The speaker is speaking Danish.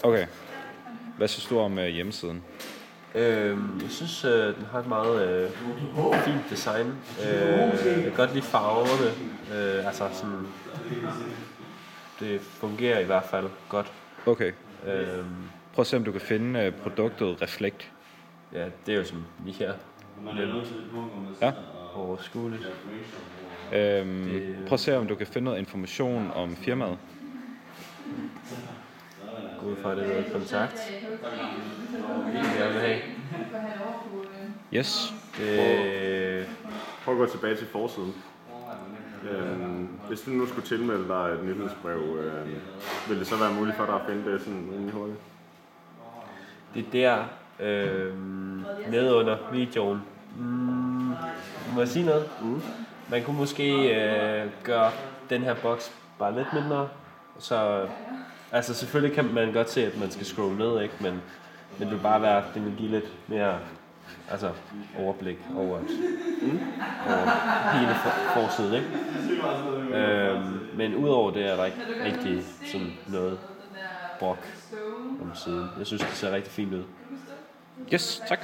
Okay. Hvad synes du om hjemmesiden? Jeg synes, den har et meget fint design. Jeg kan godt lide farverne. Altså sådan, det fungerer i hvert fald godt. Okay. Prøv at se, om du kan finde produktet Reflekt. Ja, det er jo sådan lige her. Ja. Overskueligt. Prøv at se, om du kan finde noget information om firmaet. Gå ud fra, det er noget kontakt. Jeg vil have. Yes. Prøv at gå tilbage til forsiden. Hvis du nu skulle tilmelde dig et nyhedsbrev, vil det så være muligt for dig at finde det sådan rimelig hurtigt? Det er der nede under videoen. Må jeg sige noget? Man kunne måske gøre den her boks bare lidt mindre. Så altså selvfølgelig kan man godt se, at man skal scrolle ned, ikke? Men det vil bare være, det vil give lidt mere overblik over hele forsiden, ikke? Men udover det er der ikke rigtig sådan noget brok om siden. Jeg synes, det ser rigtig fint ud. Yes, tak.